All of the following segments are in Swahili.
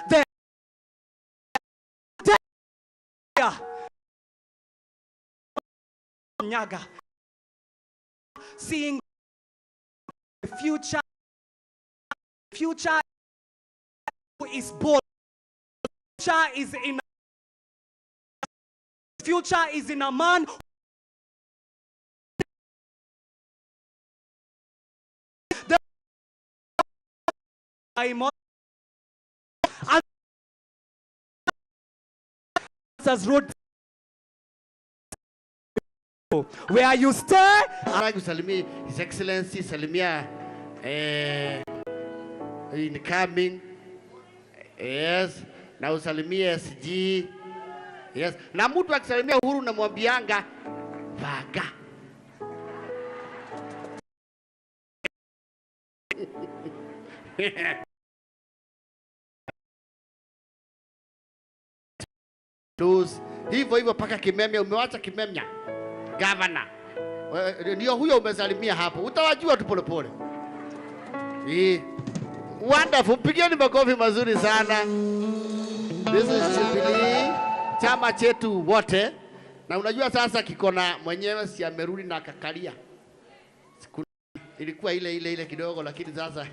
there. Nyaga. Seeing the future is bold. Future is in a man. Road where you stay. Salimia His Excellency Salimia incoming. Yes. Na usalimia SG. Yes. Na mtu akisalimia Uhuru na mwambianga vaga. Hivyo paka Kimemia, umewacha Kimemia governor. Ndio huyo umesalimia hapo. Utawajua tu polepole. Wonderful. Pigeni makofi mazuri sana. This is Jubilee, chama chetu wote. Na unajua sasa kikona mwenyewe si amerudi na akakalia. Ilikuwa ile kidogo lakini sasa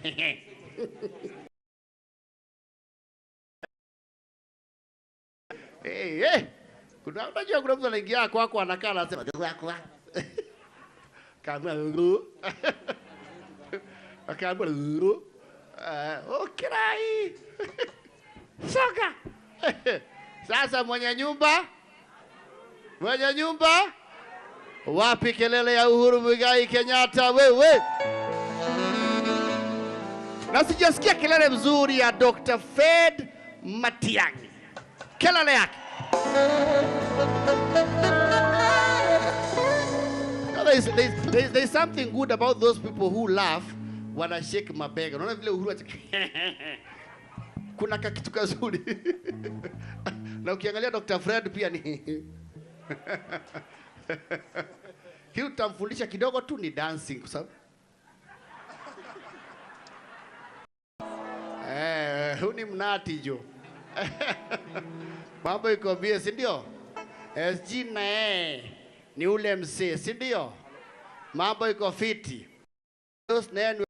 unajua kuna mtu anaingia kwako anakaa anasema kwa kama nguru akamba nguru okay soka sasa mwenye nyumba wapi kelele ya Uhuru Muigai Kenyatta wewe? Na sijasikia kelele mzuri ya Dr. Fred Matiang'i. Kelele yake. There's something good about those people who laugh when I shake mabega. Unaona vile Uhuru kuna kitu kazuri. Na ukiangalia Dr. Fred pia ni kitu utamfundisha kidogo tu ni dancing kwa sababu huni mnati jo. Mambo iko bie, si ndio? SG na ni ule mzee, si ndio? Mambo iko fiti. Those nene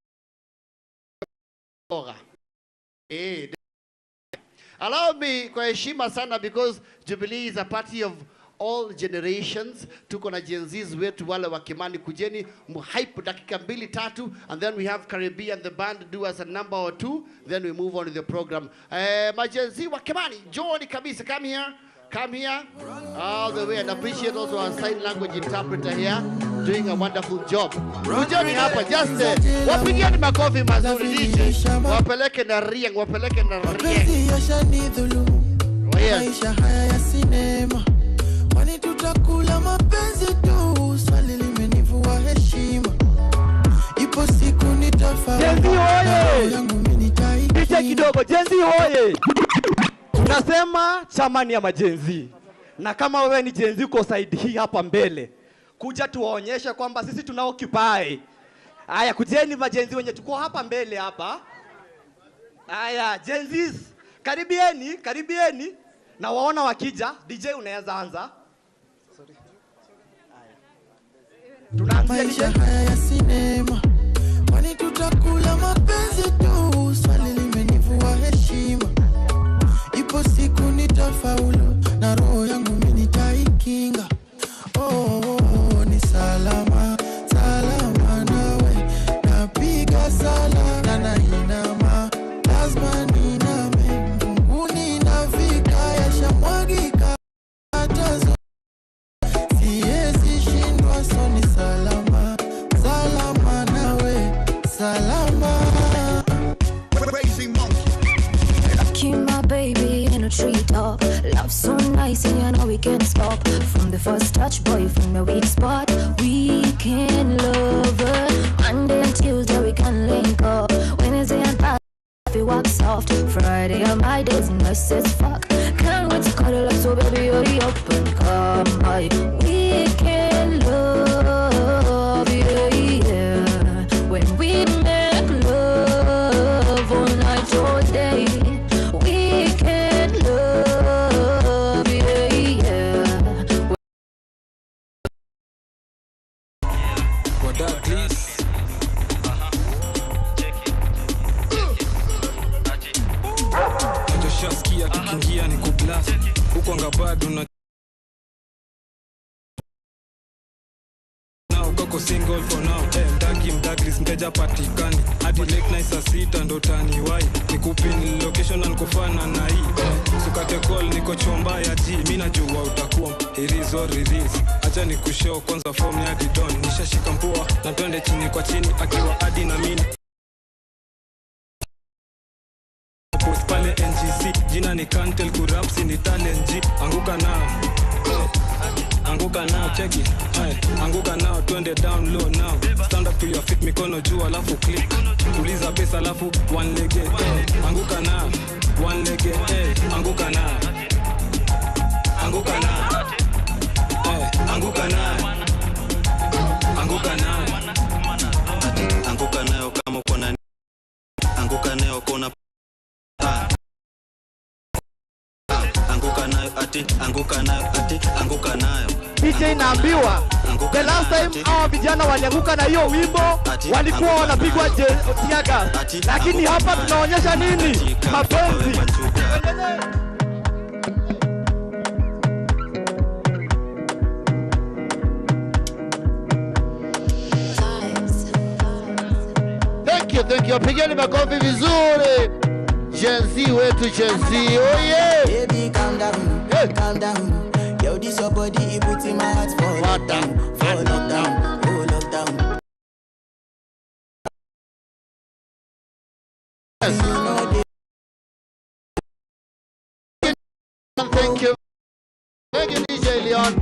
allow me kwa heshima sana because Jubilee is a party of all generations. Tuko na Gen Zs wetu wale wa Kimani, kujeni muhype dakika 2-3 and then we have Caribbean the band do us a number or two, then we move on to the program. My Gen Z wa Kimani, Johnny kabisa, come here all the way, and appreciate also our sign language interpreter here doing a wonderful job. Kujeni hapa just wapigeni makofi mazuri DJ, wapeleke na rieng. Maisha haya ya sinema, kwani tutakula mapenzi tu, swali limenivua heshima, ipo siku nitafaulu. Gen Z hoye! Picha kidogo, Gen Z hoye! Tunasema chama ni ya magen Z. Na kama wewe ni Gen Z uko side hii hapa mbele, kuja tuwaonyeshe kwamba sisi tuna occupy. Haya, kujeni magen Z wenye tuko hapa mbele hapa. Haya, Gen Z, karibieni. Na waona wakija, DJ unaweza anza. Sorry. Maisha haya ya sinema, kwani tutakula mapenzi tu, swali limenivua heshima, ipo siku nitafaulu, na roho yangu mimi nitaikinga. Ni salama nawe, napiga sala na nainama, lazima niname, mbinguni nafika, yashamwagika atazo, siwezi shindwa, so ni salama nawe, salama. Keep my baby in a treetop. Love so nice and you know we can't stop. From the first touch, boy, from the weak spot, we can love her. Monday and Tuesday we can link up. Wednesday and Thursday we walk soft. Friday are my days and nice as fuck. Can't wait to cuddle up, so baby hurry up and come by. We can love, yeah. When we make love all night all day, we nishasikia kikingia ni kublast huko ngabado na Koko single for now, mdagris mteja patikani hadi late night saa 6 ndo tani wai nikupin location na nikufana na hii sukate call niko chomba ya G mimi najua utakuwa irizo release acha nikushow kwanza form ya Didon nishashika mpua na twende chini kwa chini akiwa hadi na mimi post pale NGC jina ni Kantel Kurapsi ni talent G anguka nao anguka now, check it. Anguka now, twende down low now. Stand up to your feet, mikono juu alafu click. Tuliza pesa alafu one leg. Anguka now, one leg. Anguka now. Anguka now. Anguka now. Anguka now. Anguka nayo kama uko na anguka nayo kona anguka nayo ati anguka nayo ati anguka nayo DJ naambiwa the last time hao vijana walianguka na hiyo wimbo walikuwa wanapigwa tiaga, lakini hapa tunaonyesha nini? Mapenzi. Thank you. Pigeni makofi vizuri. Gen Z wetu Gen Z. Oh yeah. Baby calm down, calm down. Yo, this your body, it puts in my heart for lockdown, for lockdown, oh lockdown. Yes. Thank you. Thank you, DJ Leon.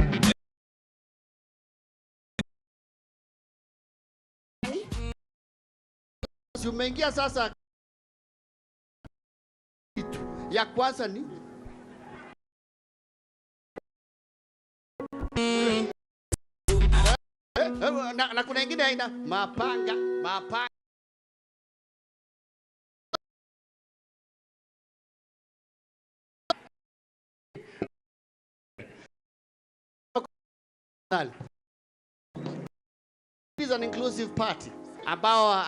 Umeingia sasa. Ya kwanza ni na kuna ingine haina mapanga. It is an inclusive party ambao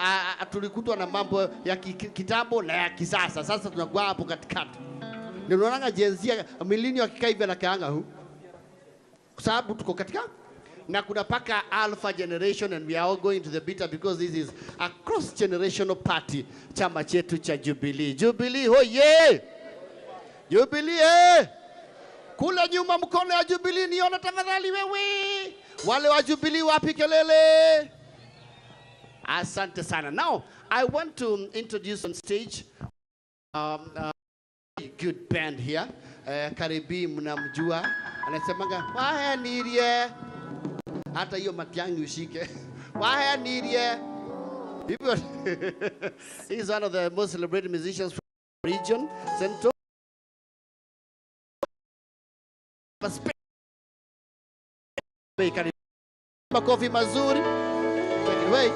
tulikutwa na mambo ya kitambo na ya kisasa. Sasa tunakuwa hapo katikati. Ndio unaona Gen Z millennial akikaa hivi anakaanga huu. Kwa sababu tuko katika na kuna paka alpha generation and we are all going to the beta because this is a cross generational party chama chetu cha Jubilee. Jubilee hoye. Jubilee. Kule nyuma mkono ya Jubilee niona tafadhali wewe. Wale wa Jubilee wapi kelele? Asante sana. Now, I want to introduce on stage a good band here. Karibi mnamjua. Anasemaga, wahaya nirie. Hata hiyo matiangi ushike. Wahaya nirie. He's one of the most celebrated musicians from the region, Central. Makofi mazuri. Take it away.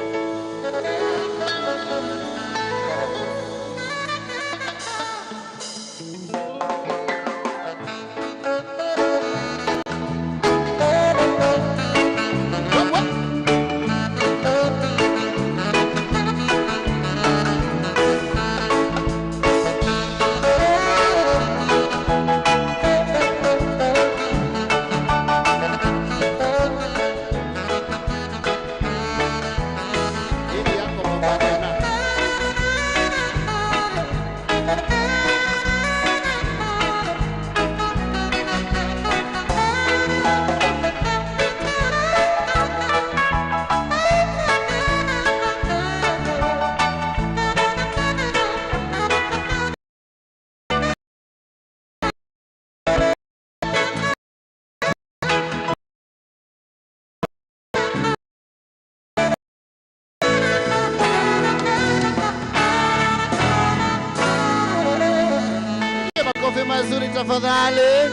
Mazuri tafadhali.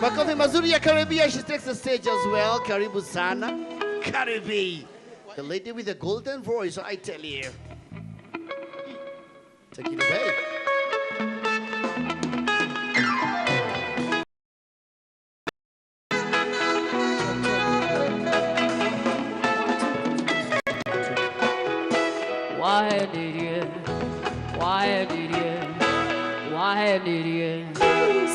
Makofi mazuri ya Karibia. She takes the stage as well. Karibu sana. Karibi. The lady with the golden voice, I tell you. Take it away. Why did you? Why did you? Why wahendirie.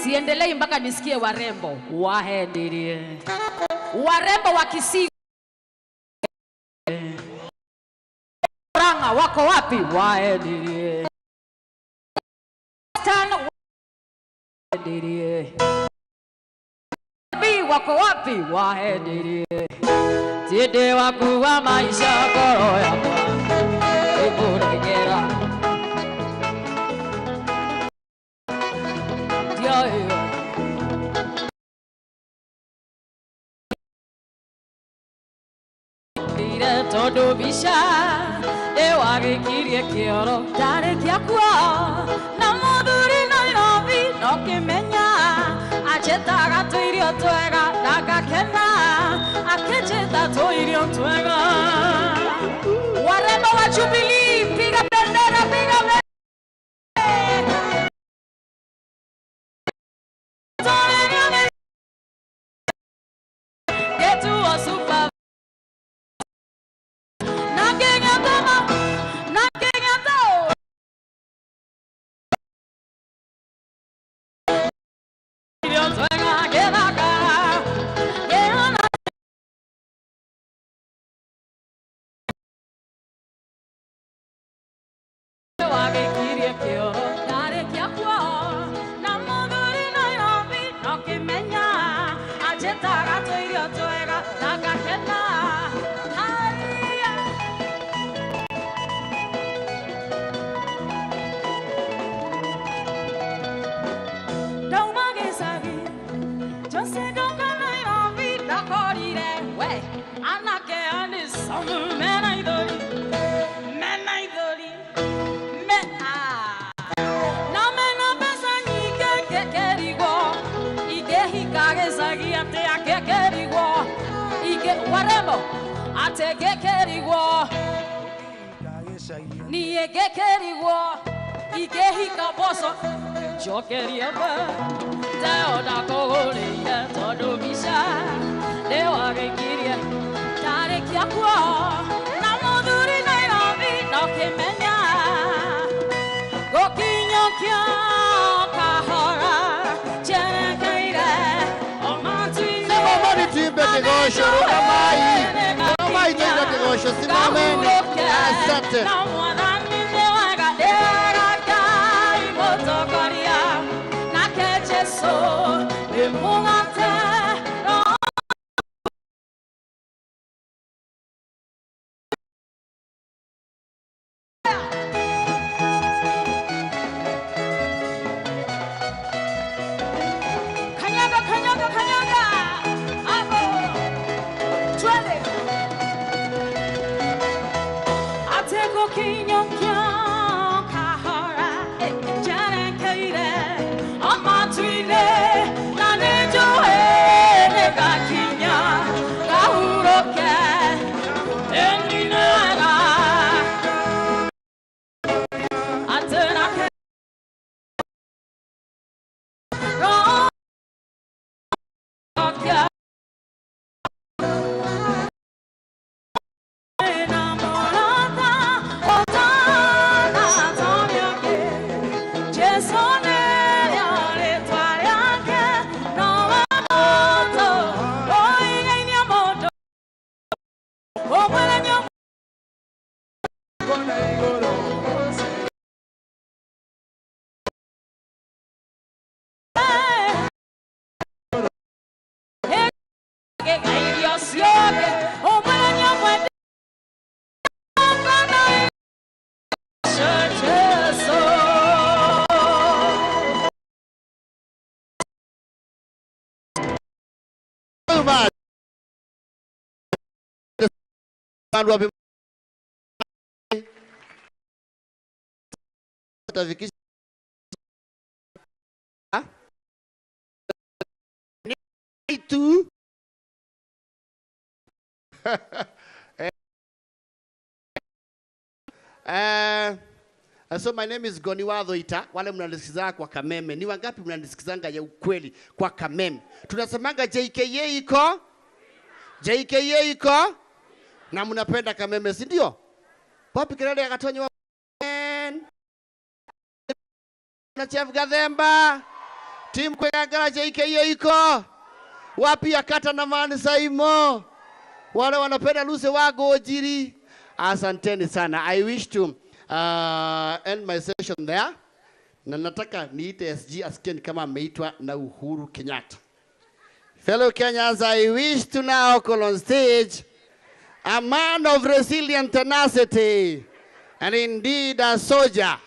Siendelei mpaka nisikie warembo, wahendirie. Warembo wa Kisii Ranga wako wapi? Wahendirie. Tano wahendirie. Bi wako wapi? Wahendirie. Tide waku wa maisha koro ya kwa Iburegera. Todo bisha ewa gekirie kioro dare kiakwa na moduri no nobi no kimenya achetaga tuirio twega daga kena akecheta tuirio twega warembo wa Jubilee piga bendera piga bendera yetu super warembo ategekeriwo niegekeriwo igehika boso jokeriaba taoda kogoleya todo bisha dewa gekirie tare kiakwa na moduri Nairobi no kimenya gokinyo kya kahora cherekeire omantine Timbe kigosho ruka mai tena kigosho simameni asante na mwanani newaga deraga imotokoria na kecheso emungate kanyaga So my name is Goniwadho Ita. Wale mnanisikizanga kwa Kameme. Ni wangapi mnanisikizanga ya ukweli kwa Kameme? Tunasemanga JKA iko? JKA iko? Na mnapenda Kameme, si ndio? Wapi kelele ya Gatonyo? na Chef Gathemba. Team Kwegangara JKO iko. Wapi ya Kata na Mani Saimo. Wale wanapenda Luse Wago Ojiri. Asanteni sana. I wish to end my session there. Na nataka niite SG asikie kama ameitwa na Uhuru Kenyatta. Fellow Kenyans, I wish to now call on stage a man of resilient tenacity and indeed a soldier.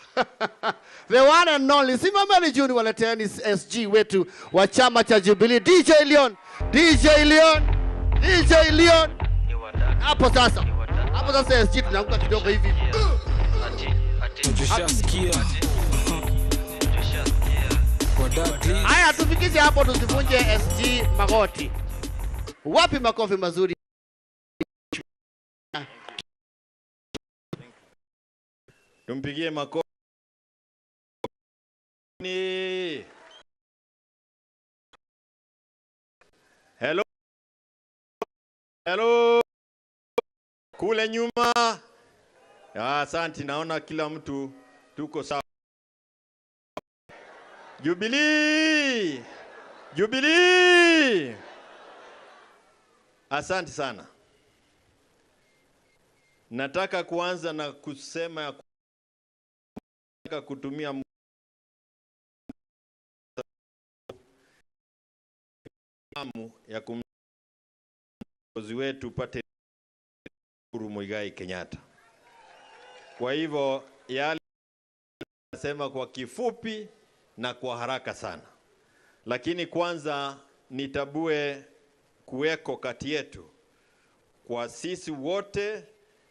The one and only. Simameni Juni waleteni SG wetu wa chama cha Jubilee. DJ Leon. DJ Leon. DJ Leon. Hapo sasa. Hapo sasa SG tunaanguka kidogo hivi. Haya tufikishe hapo tusivunje SG magoti. Wapi makofi mazuri? Tumpigie makofi. Hello. Hello. Kule nyuma. Asante, naona kila mtu tuko sawa. Jubilee. Jubilee. Asante sana. Nataka kuanza na kusema ya kutumia ya kumkozi wetu pate Uhuru Muigai Kenyatta. Kwa hivyo yale nasema kwa kifupi na kwa haraka sana. Lakini kwanza nitabue kuweko kati yetu kwa sisi wote,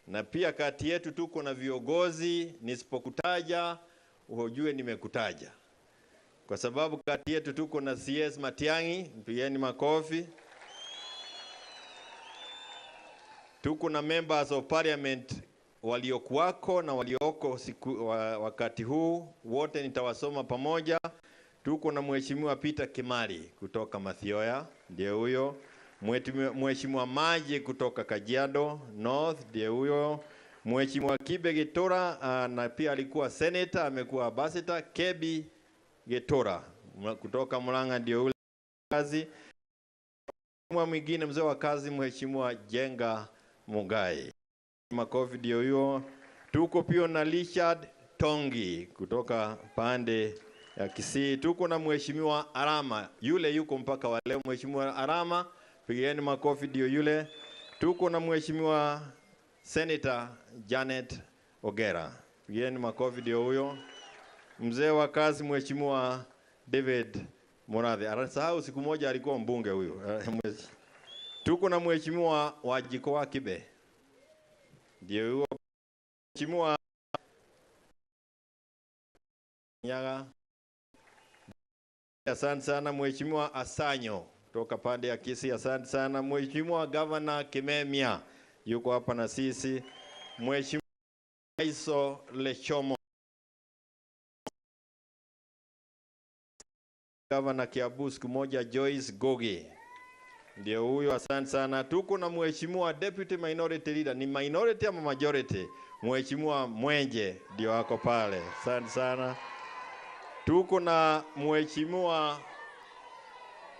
na pia kati yetu tuko na viongozi. Nisipokutaja ujue nimekutaja, kwa sababu kati yetu tuko na CS Matiang'i, mpigeni makofi. Tuko na members of parliament waliokuwako na walioko wakati huu, wote nitawasoma pamoja. Tuko na Mheshimiwa Peter Kimari kutoka Mathioya, ndiye huyo. Mheshimiwa Maji kutoka Kajiado North, ndiye huyo. Mheshimiwa Kibe Getora, na pia alikuwa senator, amekuwa ambassador. Kebi Getora kutoka Murang'a, ndiye ule kazi. Mwingine mzee wa kazi Mheshimiwa Jenga Mugai, makofi ndio huyo. Tuko pia na Richard Tongi kutoka pande ya Kisii. Tuko na Mheshimiwa Arama, yule yuko mpaka wa leo. Mheshimiwa Arama, pigeni makofi ndio yule. Tuko na Mheshimiwa Senator Janet Ogera, pigeni makofi ndio huyo. Mzee wa kazi Mheshimiwa David Murathe, anasahau siku moja alikuwa mbunge huyo. Tuko na Mheshimiwa Wajiko wa Kibe, ndio huyo. Mheshimiwa Nyaga, asante sana. Mheshimiwa Asanyo kutoka pande ya Kisii, asante sana. Mheshimiwa Governor Kimemia yuko hapa na sisi. Mheshimiwa Iso Lechomo, Governor Kiabu siku moja. Joyce Gogi, ndio huyo, asante sana. Tuko na Mheshimiwa Deputy Minority Leader, ni minority ama majority? Mheshimiwa Mwenje ndio wako pale, asante sana. Tuko na Mheshimiwa,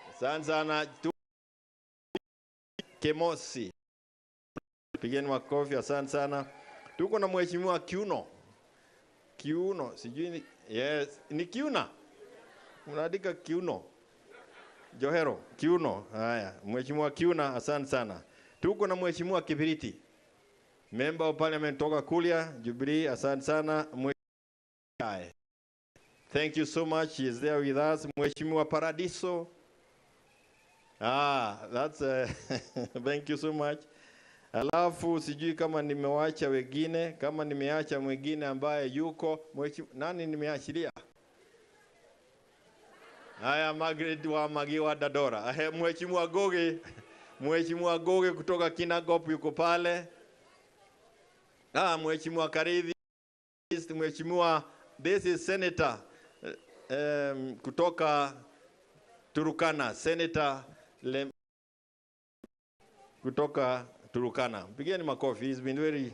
asante sana, Kemosi, pigeni makofi, asante sana. Tuko na Mheshimiwa Kiuno, sijui ni, yes, ni Kiuna, unaandika Kiuno Johero, Kiuno. Haya, Mheshimiwa Kiuna, asante sana. Tuko na Mheshimiwa Kibiriti, member of parliament toka Kulia Jubilee, asante sana. Thank you so much, he is there with us. Mheshimiwa Paradiso, that's thank you so much. Alafu sijui kama nimewacha wengine, kama nimeacha mwingine ambaye yuko nani nimeachilia? Haya, Margaret wa Magiwa Dadora. Mheshimiwa Goge kutoka Kinagop yuko pale. Mheshimiwa Karidhi, Mheshimiwa, this is Senator kutoka Turukana, Senator kutoka Turukana. Pigeni makofi, he's been very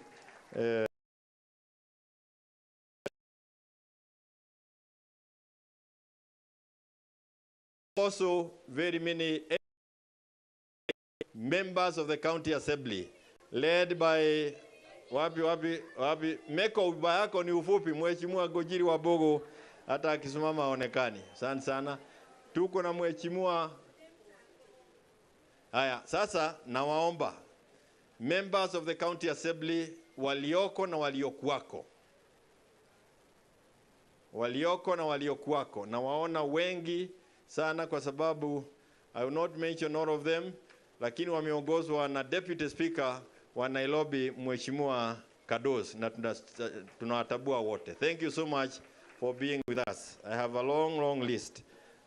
also very many members of the county assembly led by wapi meko ubaya yako ni ufupi, Mheshimiwa Gojiri Wabogo hata akisimama aonekani. Asante sana. Tuko na Mheshimiwa. Haya, sasa nawaomba members of the county assembly walioko na waliokuwako. Walioko na waliokuwako. Na waona wengi sana kwa sababu I will not mention all of them, lakini wameongozwa na Deputy Speaker wa Nairobi Mheshimiwa Kados, na tunawatabua wote. Thank you so much for being with us. I have a long list.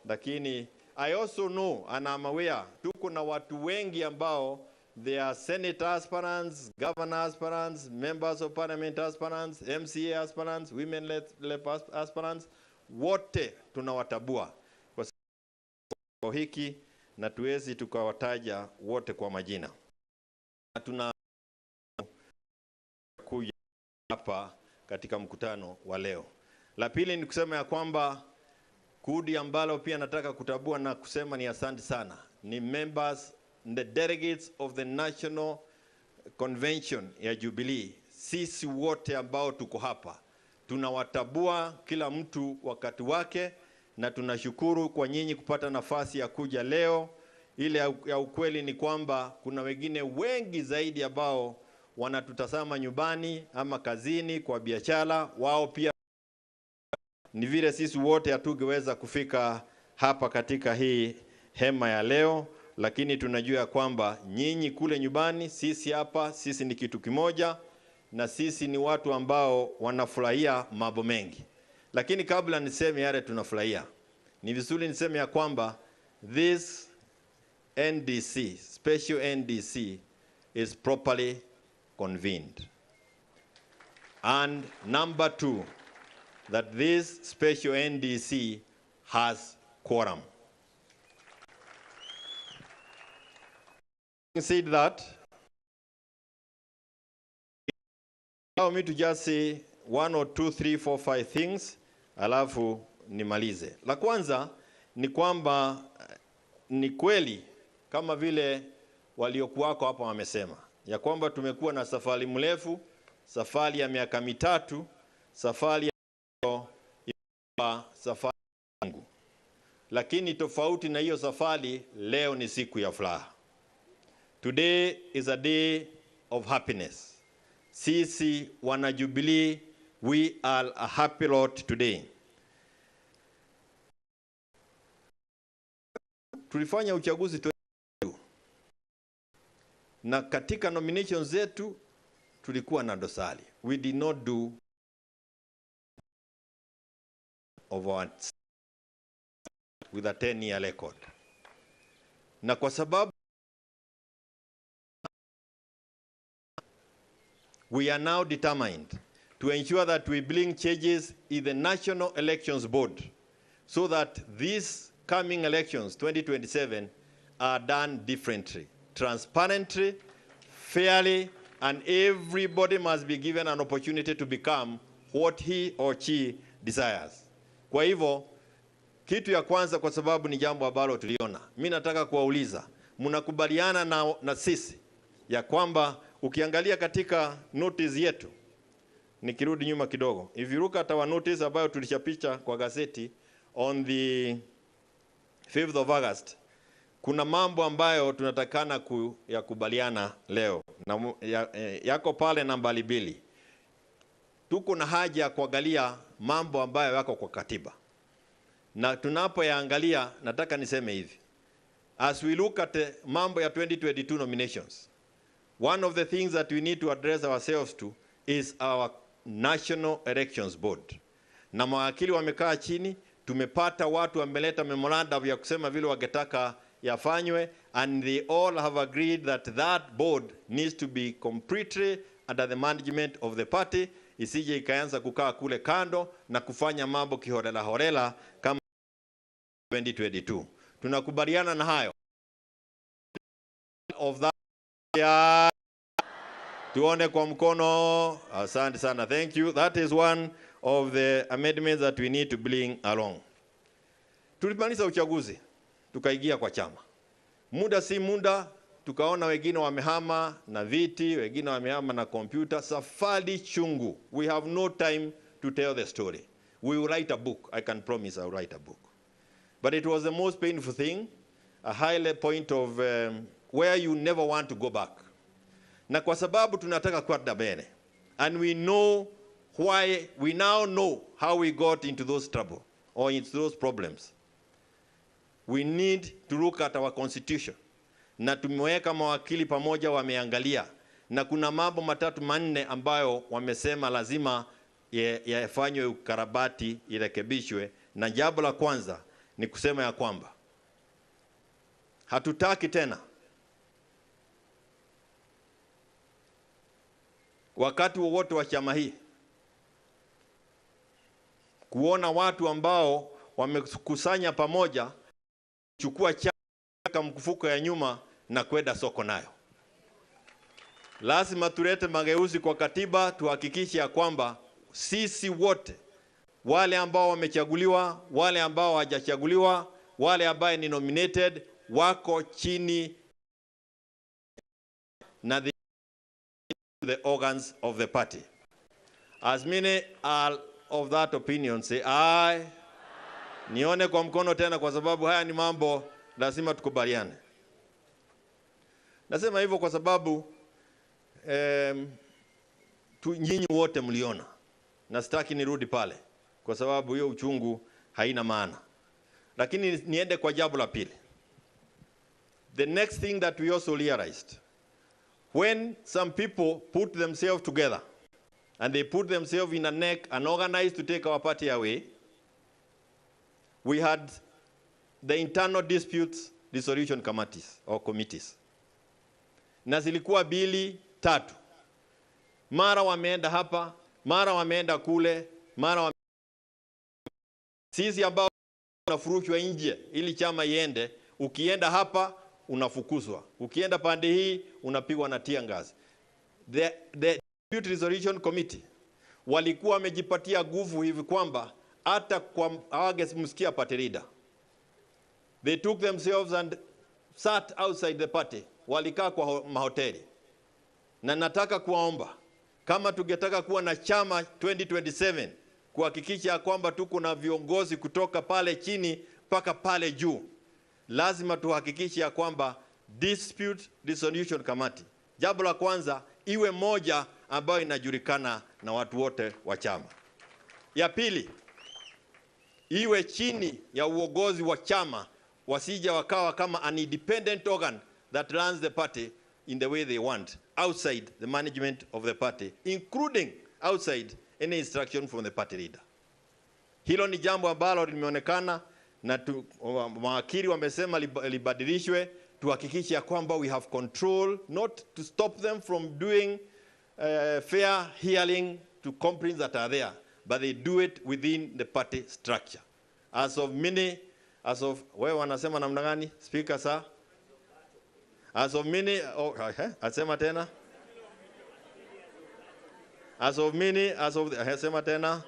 Lakini I also know and I'm aware tuko na watu wengi ambao they are Senate aspirants, governor aspirants, members of parliament aspirants, MCA aspirants, women led aspirants, wote tunawatabua kwa hiki na tuwezi tukawataja wote kwa majina. Tuna kuja hapa katika mkutano wa leo. La pili ni kusema ya kwamba kundi ambalo pia nataka kutabua na kusema ni asante sana ni members, the delegates of the National Convention ya Jubilee. Sisi wote ambao tuko hapa tunawatabua kila mtu wakati wake, na tunashukuru kwa nyinyi kupata nafasi ya kuja leo. Ile ya ukweli ni kwamba kuna wengine wengi zaidi ambao wanatutazama nyumbani ama kazini kwa biashara, wao pia ni vile sisi wote hatungeweza kufika hapa katika hii hema ya leo, lakini tunajua kwamba nyinyi kule nyumbani, sisi hapa, sisi ni kitu kimoja, na sisi ni watu ambao wanafurahia mambo mengi. Lakini kabla niseme yale tunafurahia, ni vizuri niseme ya kwamba this NDC, special NDC, is properly convened. And number two, that this special NDC has quorum. Having said that, allow me to just say 1 or 2, 3, 4, 5 things, alafu nimalize. La kwanza ni kwamba ni kweli kama vile waliokuwako hapa wamesema ya kwamba tumekuwa na safari mrefu, safari ya miaka mitatu, safari ya safari yangu. Lakini tofauti na hiyo safari, leo ni siku ya furaha. Today is a day of happiness. Sisi wana Jubilee, we are a happy lot today. Tulifanya uchaguzi na katika nominations zetu tulikuwa na dosari. We did not do of our with a 10-year record. Na kwa sababu we are now determined to ensure that we bring changes in the National Elections Board so that these coming elections 2027 are done differently, transparently, fairly, and everybody must be given an opportunity to become what he or she desires. Kwa hivyo kitu ya kwanza, kwa sababu ni jambo ambalo tuliona, mimi nataka kuwauliza, mnakubaliana na sisi ya kwamba ukiangalia katika notice yetu, nikirudi nyuma kidogo, if you look at our notice ambayo tulishapicha kwa gazeti on the 5th of August, kuna mambo ambayo tunatakana kuyakubaliana leo na yako pale nambari 2. Tuko na haja ya kuangalia mambo ambayo yako kwa katiba, na tunapoyaangalia nataka niseme hivi, as we look at mambo ya 2022 nominations, one of the things that we need to address ourselves to is our National Elections Board. Na mawakili wamekaa chini, tumepata watu wameleta memorandum ya kusema vile wangetaka yafanywe, and they all have agreed that that board needs to be completely under the management of the party, isije ikaanza kukaa kule kando na kufanya mambo kiholela holela kama 2022. Tunakubaliana na hayo. Of that, yeah. Tuone kwa mkono. Asante sana. Thank you. That is one of the amendments that we need to bring along. Tulimaliza uchaguzi. tukaingia kwa chama. Muda si muda tukaona wengine wamehama na viti, wengine wamehama na kompyuta. Safari chungu. We have no time to tell the story. We will write a book. I can promise I will write a book. But it was the most painful thing, a high point of where you never want to go back. Na kwa sababu tunataka kwenda mbele, and we know why, we now know how we got into those trouble or into those problems. We need to look at our constitution. Na tumeweka mawakili pamoja wameangalia, na kuna mambo matatu manne ambayo wamesema lazima yafanywe ukarabati, irekebishwe. Na jambo la kwanza ni kusema ya kwamba hatutaki tena wakati wowote wa chama hii kuona watu ambao wamekusanya pamoja chukua chaka mkufuko ya nyuma na kwenda soko nayo. Lazima tulete mageuzi kwa katiba, tuhakikishe ya kwamba sisi wote, wale ambao wamechaguliwa, wale ambao hawajachaguliwa, wale ambao ni nominated, wako chini na the organs of the party. As many are of that opinion, say aye. Nione kwa mkono tena, kwa sababu haya ni mambo lazima tukubaliane. Nasema hivyo kwa sababu nyinyi wote mliona, na sitaki nirudi pale kwa sababu hiyo uchungu haina maana. Lakini niende kwa jambo la pili. The next thing that we also realized, when some people put themselves together and they put themselves in a neck and organized to take our party away, we had the internal disputes resolution committees or committees. Na zilikuwa bili 3. Mara wameenda hapa, mara wameenda kule, mara sisi ambao tunafurushwa nje ili chama iende, ukienda hapa unafukuzwa, ukienda pande hii unapigwa na tear gas. The dispute resolution committee walikuwa wamejipatia nguvu hivi kwamba hata kwa hawagemsikia party leader. They took themselves and sat outside the party. Walikaa kwa mahoteli. Na nataka kuwaomba, kama tungetaka kuwa na chama 2027, kuhakikisha kwamba tuko na viongozi kutoka pale chini mpaka pale juu, lazima tuhakikishe kwamba dispute resolution committee, jambo la kwanza, iwe moja ambayo inajulikana na watu wote wa chama. Ya pili, iwe chini ya uongozi wa chama, wasije wakawa kama an independent organ that runs the party in the way they want, outside the management of the party, including outside any instruction from the party leader. Hilo ni jambo ambalo limeonekana na mawakili wamesema libadilishwe, tuhakikishe kwamba we have control, not to stop them from doing fair hearing to complaints that are there, but they do it within the party structure. As of wewe wanasema namna gani speaker sir? As of many, asema tena. Asema tena.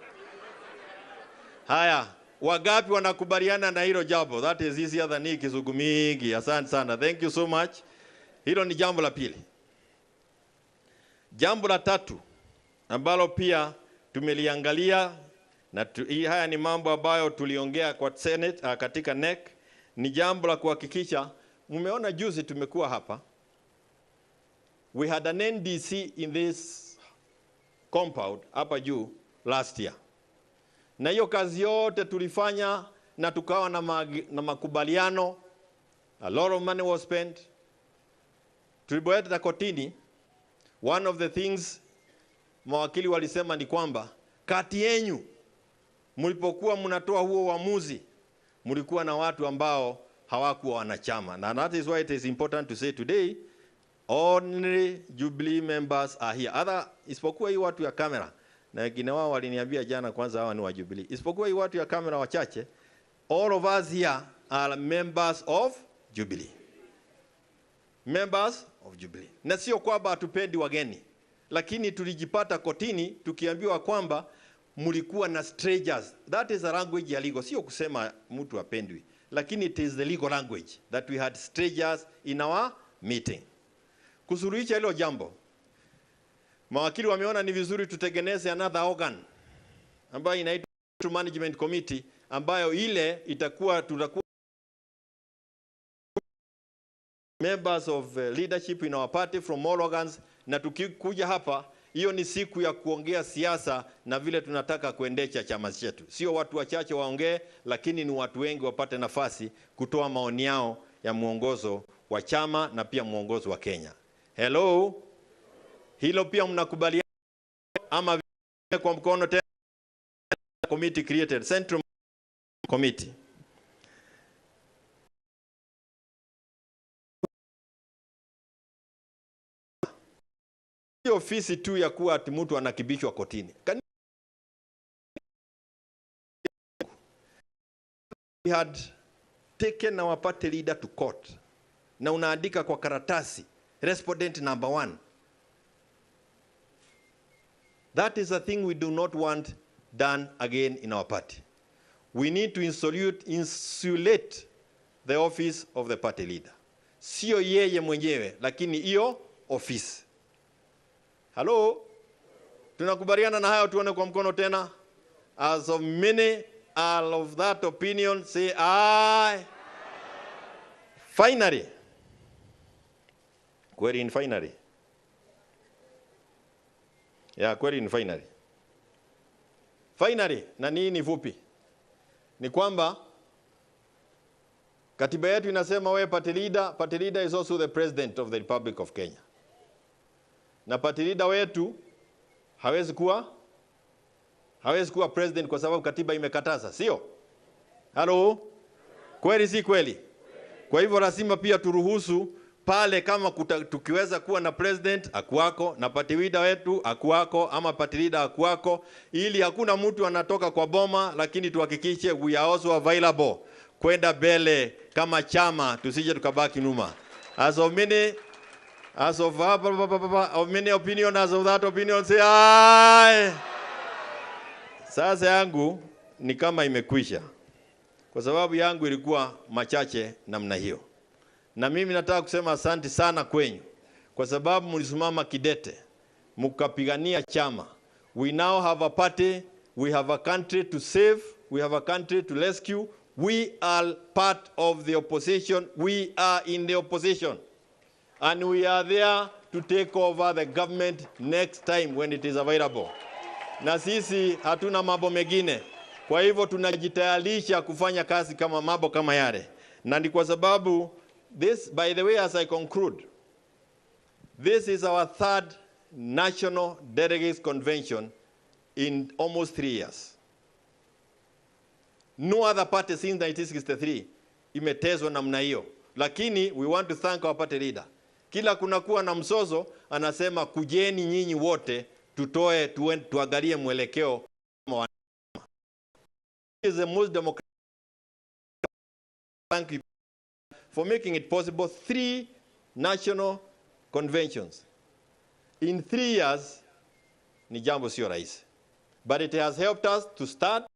Haya, wagapi wanakubaliana na hilo jambo? That is easier than hii kizungu mingi. Asante sana. Thank you so much. Hilo ni jambo la pili. Jambo la tatu ambalo pia tumeliangalia, na haya ni mambo ambayo tuliongea kwa Senate katika NEC, ni jambo la kuhakikisha. Mumeona juzi tumekuwa hapa, we had an NDC in this compound hapa juu last year, na hiyo kazi yote tulifanya na tukawa na makubaliano. A lot of money was spent. Tulipoenda kotini, one of the things mawakili walisema ni kwamba kati yenu mlipokuwa mnatoa huo uamuzi, mlikuwa na watu ambao hawakuwa wanachama. And that is why it is important to say today, only Jubilee members are here. Isipokuwa hii watu ya kamera, na wengine wao waliniambia jana kwanza hawa ni wa Jubilee. Isipokuwa hii watu ya kamera wachache, all of us here are members of Jubilee. Members of Jubilee. Na sio kwamba hatupendi wageni, lakini tulijipata kotini tukiambiwa kwamba mlikuwa na strangers. That is a language ya legal. Sio kusema mtu apendwi, lakini it is the legal language that we had strangers in our meeting. Kusuluhisha hilo jambo, mawakili wameona ni vizuri tutengeneze another organ ambayo inaitwa management committee, ambayo ile tutakuwa members of leadership in our party from all organs, na tukikuja hapa, hiyo ni siku ya kuongea siasa na vile tunataka kuendesha chama chetu. Sio watu wachache waongee, lakini ni watu wengi wapate nafasi kutoa maoni yao ya muongozo wa chama na pia muongozo wa Kenya. Hello? Hilo pia mnakubaliana ama kwa mkono tena? Committee created, Central Committee. Ofisi tu ya kuwa ati mtu anakibishwa kotini. We had taken our party leader to court. Na unaandika kwa karatasi, respondent number 1. That is a thing we do not want done again in our party. We need to insulate the office of the party leader. Sio yeye mwenyewe, lakini hiyo office. Hello? Tunakubaliana na hayo, tuone kwa mkono tena. As of many are of that opinion, say aye. Finally. Kweli in finally. Yeah, kweli in finally. Finally, na nini fupi? Ni kwamba katiba yetu inasema wewe party leader is also the president of the Republic of Kenya. Na party leader wetu hawezi kuwa president kwa sababu katiba imekataza, sio? Hello? Kweli si kweli? Kwa hivyo lazima pia turuhusu pale kama tukiweza kuwa na president akuwako na party leader wetu akuwako ama party leader akuwako, ili hakuna mtu anatoka kwa boma, lakini tuhakikishe we are also available kwenda mbele kama chama, tusije tukabaki nyuma. As of many opinion, as of that opinion, say aye. Sasa yangu ni kama imekwisha, kwa sababu yangu ilikuwa machache namna hiyo. Na mimi nataka kusema asante sana kwenyu, kwa sababu mlisimama kidete, mkapigania chama. We now have a party, we have a country to save, we have a country to rescue. We are part of the opposition, we are in the opposition. And we are there to take over the government next time when it is available. Na sisi hatuna mambo mengine. Kwa hivyo tunajitayarisha kufanya kazi kama mambo kama yale. Na ni kwa sababu this, by the way, as I conclude, this is our 3rd National Delegates Convention in almost 3 years. No other party since 1963 imetezwa namna hiyo. Lakini we want to thank our party leader. Kila kunakuwa na msozo, anasema kujeni nyinyi wote, tuangalie mwelekeo. Is the most democratic. Thank you for making it possible. 3 national conventions in 3 years ni jambo sio rahisi, but it has helped us to start.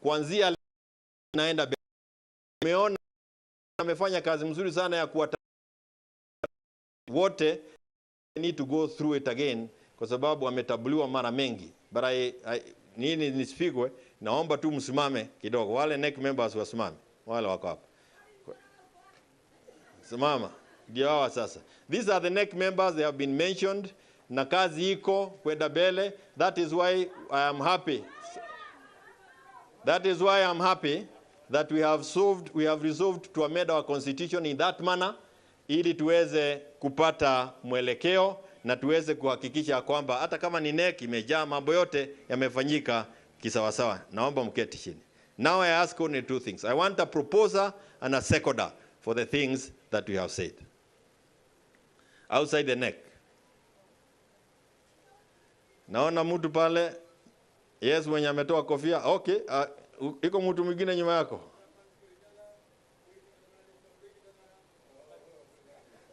Kuanzia naenda meona amefanya kazi mzuri sana ya kuwata wote. I need to go through it again kwa sababu ametabuliwa mara mengi. But nini nisipigwe, naomba tu msimame kidogo. Wale NEC members wasimame, wale wako hapa. Simama, ndio hawa sasa. These are the NEC members, they have been mentioned. Na kazi iko kwenda mbele. That is why I am happy. That is why I am happy that we have resolved to amend our constitution in that manner, ili tuweze kupata mwelekeo na tuweze kuhakikisha kwamba hata kama ni NEC imejaa mambo yote yamefanyika kisawasawa. Naomba mketi chini. Now I ask only 2 things. I want a proposer and a seconder for the things that we have said. Outside the NEC. Naona mtu pale. Yes, mwenye ametoa kofia. Okay, iko mtu mwingine nyuma yako.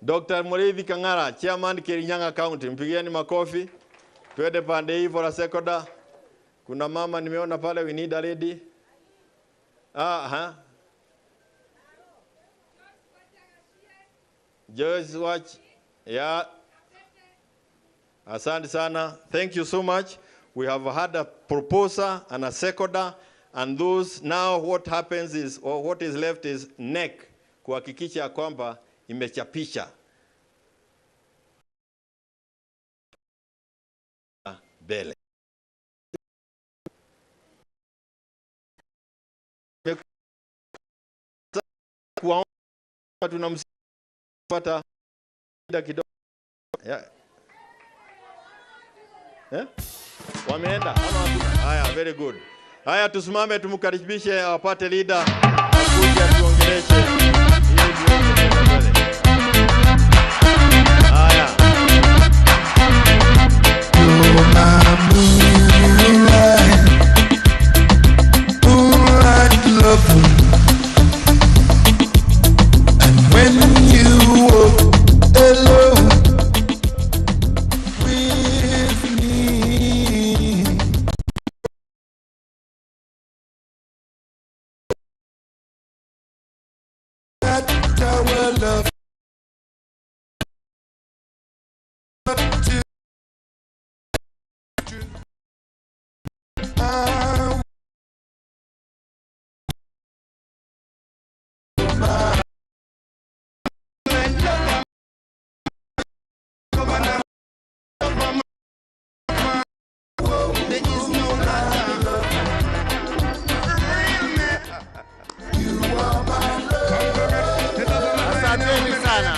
Dr. Muriithi Kang'ara, Chairman Kirinyaga County. Mpigieni makofi. Twende pande hii for a seconder. Kuna mama nimeona pale, we need a lady. Joyce Watch. Yeah. Asante sana. Thank you so much. We have had a proposer and a seconder, and those now what happens is, or what is left is NEC kuhakikisha kwamba imechapisha bele. Tunamsipata kidogo. Yeah. Yeah? Wameenda? Haya, very good. Haya, tusimame tumkaribishe apate leader akuja tuongeleshe. Haya.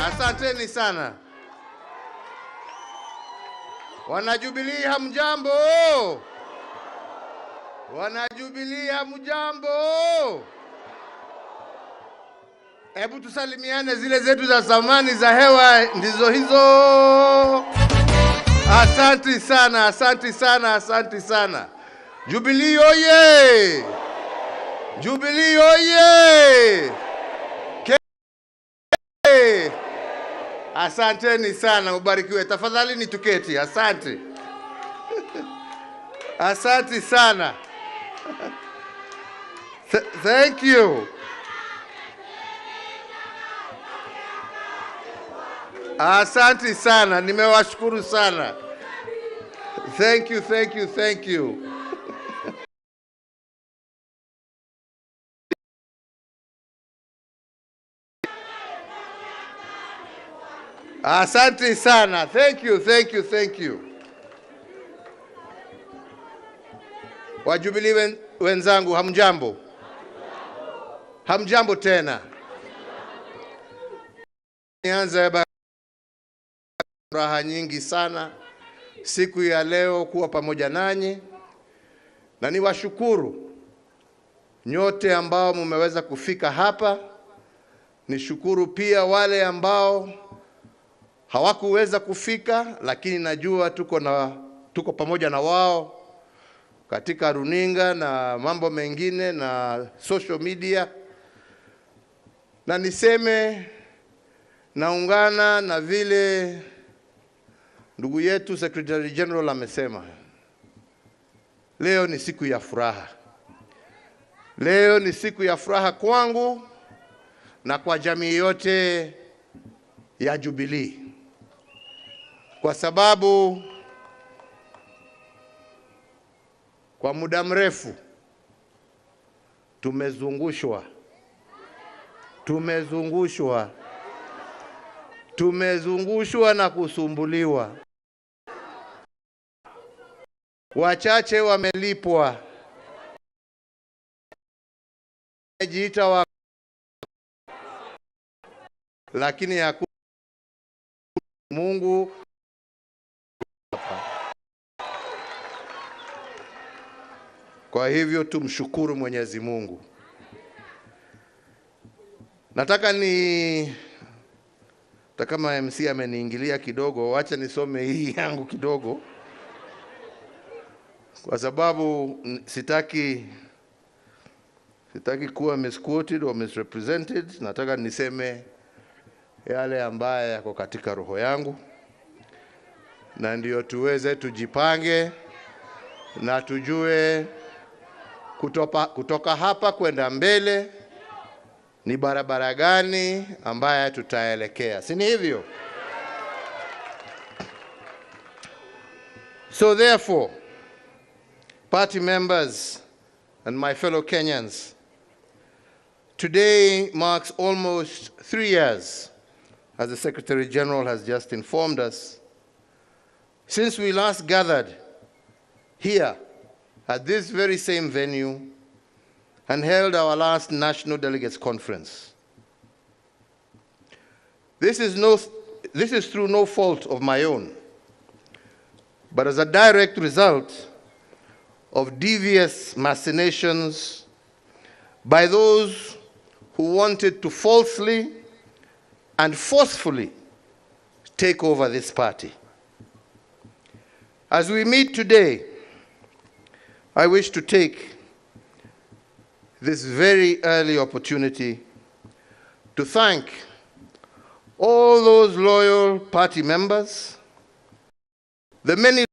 Asanteni sana. Wanajubilee hamjambo? Wanajubilee hamjambo? Hebu tusalimiane, zile zetu za zamani za hewa ndizo hizo. Asante sana, asante sana, asante sana. Jubilee oye! Jubilee oye! Asanteni sana, ubarikiwe. Tafadhali ni tuketi. Asante. Asante sana. Thank you. Asante sana, nimewashukuru sana. Thank you, thank you, thank you. Asante sana. Thank you, thank you, thank you. Wajubilee wenzangu, hamjambo? Hamjambo tena. Nianza furaha nyingi sana siku ya leo kuwa pamoja nanyi, na niwashukuru nyote ambao mmeweza kufika hapa. Nishukuru pia wale ambao hawakuweza kufika, lakini najua tuko pamoja na wao katika runinga na mambo mengine na social media. Na niseme naungana na vile ndugu yetu Secretary General amesema. Leo ni siku ya furaha. Leo ni siku ya furaha kwangu na kwa jamii yote ya Jubilee. Kwa sababu kwa muda mrefu tumezungushwa na kusumbuliwa. Wachache wamelipwa, wamejiita wa, lakini hakuna Mungu. Kwa hivyo tumshukuru Mwenyezi Mungu. Nataka kama MC ameniingilia kidogo, wacha nisome hii yangu kidogo, kwa sababu sitaki kuwa misquoted or misrepresented. Nataka niseme yale ambaye yako katika roho yangu, na ndio tuweze tujipange na tujue kutoka hapa kwenda mbele ni barabara gani ambayo tutaelekea. Si ni hivyo? So therefore, party members and my fellow Kenyans, today marks almost 3 years, as the Secretary General has just informed us, since we last gathered here at this very same venue and held our last National Delegates Conference. This is through no fault of my own, but as a direct result of devious machinations by those who wanted to falsely and forcefully take over this party. As we meet today, I wish to take this very early opportunity to thank all those loyal party members, the many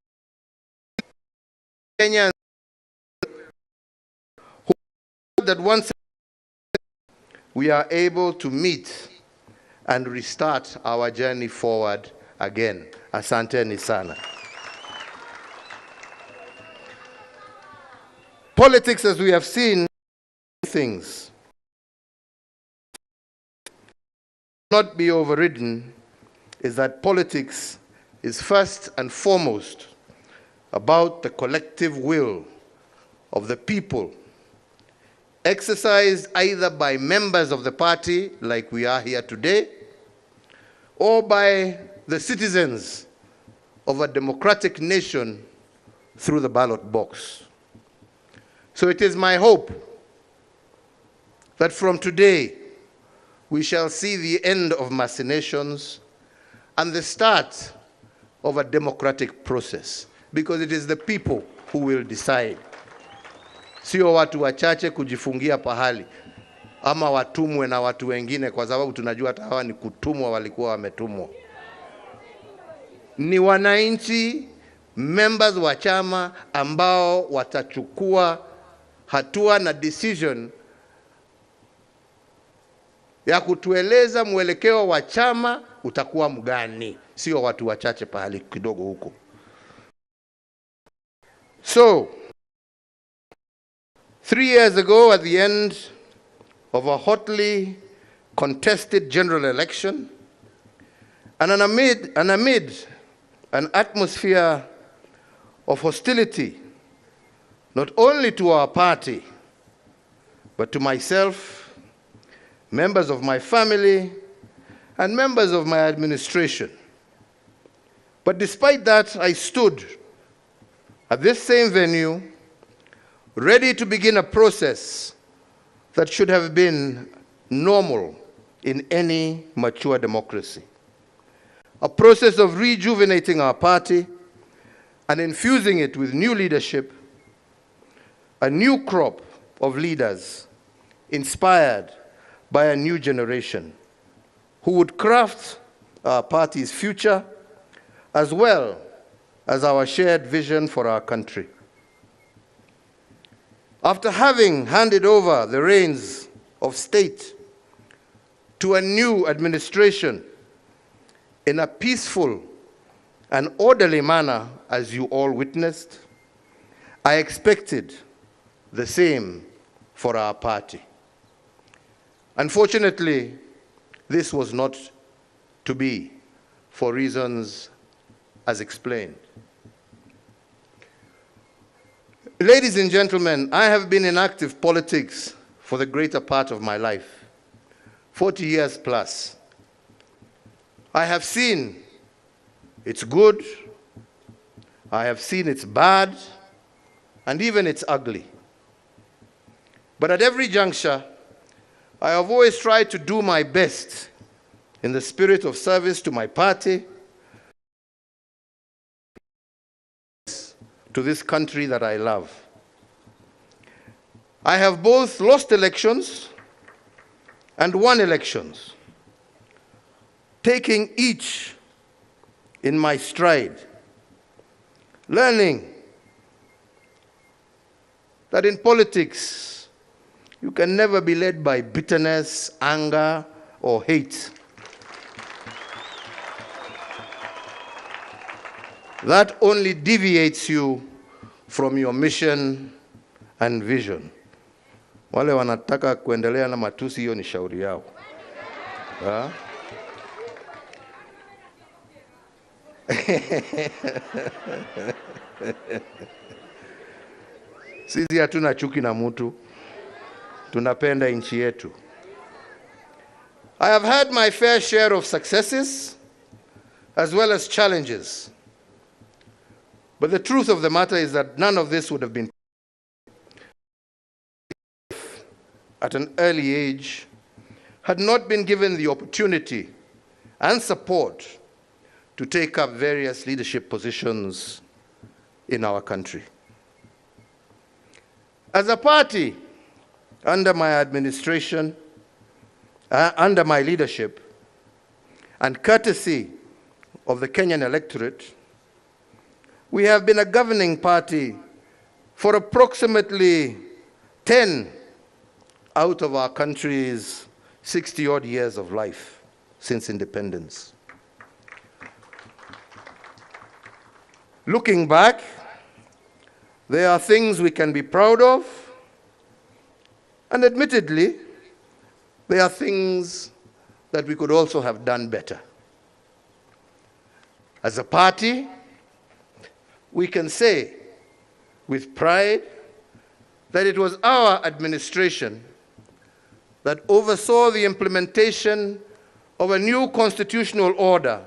Kenyans who that once we are able to meet and restart our journey forward again. Asanteni sana. Politics, as we have seen, things not be overridden is that politics is first and foremost about the collective will of the people, exercised either by members of the party, like we are here today, or by the citizens of a democratic nation through the ballot box. So it is my hope that from today we shall see the end of machinations and the start of a democratic process, because it is the people who will decide. Sio watu wachache kujifungia pahali ama watumwe na watu wengine, kwa sababu tunajua hata hawa ni kutumwa, walikuwa wametumwa. Ni wananchi, members wa chama ambao watachukua hatua na decision ya kutueleza mwelekeo wa chama utakuwa mgani, sio watu wachache pahali kidogo huko. So 3 years ago, at the end of a hotly contested general election, and amid an atmosphere of hostility, not only to our party, but to myself, members of my family, and members of my administration. But despite that, I stood at this same venue, ready to begin a process that should have been normal in any mature democracy. A process of rejuvenating our party and infusing it with new leadership, a new crop of leaders inspired by a new generation who would craft our party's future as well as our shared vision for our country. After having handed over the reins of state to a new administration in a peaceful and orderly manner, as you all witnessed, I expected the same for our party. Unfortunately, this was not to be, for reasons as explained. Ladies and gentlemen, I have been in active politics for the greater part of my life, 40 years plus. I have seen it's good, I have seen it's bad, and even it's ugly. But at every juncture, I have always tried to do my best in the spirit of service to my party, to this country that I love. I have both lost elections and won elections, taking each in my stride, learning that in politics, You can never be led by bitterness, anger, or hate. That only deviates you from your mission and vision. Wale wanataka kuendelea na matusi, hiyo ni shauri yao. Sisi hatuna chuki na mtu. Tunapenda nchi yetu. I have had my fair share of successes as well as challenges. But the truth of the matter is that none of this would have been at an early age had not been given the opportunity and support to take up various leadership positions in our country. As a party, under my administration, under my leadership, and courtesy of the Kenyan electorate, we have been a governing party for approximately 10 out of our country's 60-odd years of life since independence. Looking back, there are things we can be proud of, and admittedly, there are things that we could also have done better. As a party, we can say with pride that it was our administration that oversaw the implementation of a new constitutional order,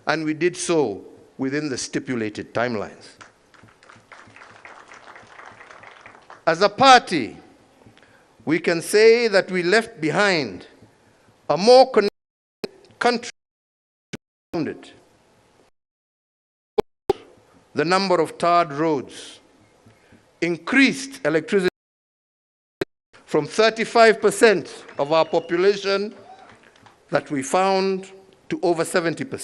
and we did so within the stipulated timelines. As a party, we can say that we left behind a more connected country around it. The number of tarred roads, increased electricity from 35% of our population that we found to over 70%.